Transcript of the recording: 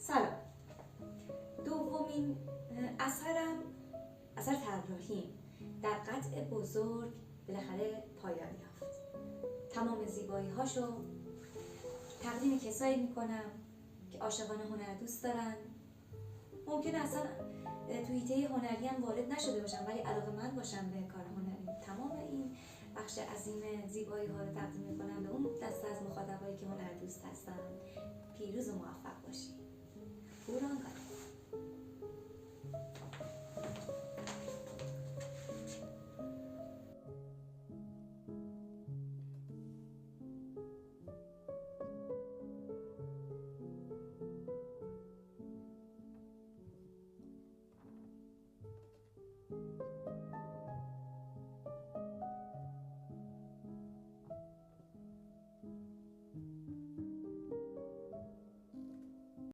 سلام. دومین اثر طراحیم در قطع بزرگ بالاخره پایان یافت. تمام زیبایی هاشو تقدیم کسایی میکنم که عاشقان هنر دوست دارن. ممکنه اصلا تو حیطه هنری هم وارد نشده باشن ولی علاقه‌مند باشن به کار هنری. تمام این بخش عظیم زیبایی ها رو تقدیم میکنم به اون دسته از مخاطبایی که هنر دوست هستن. پیروز و موفق باشید.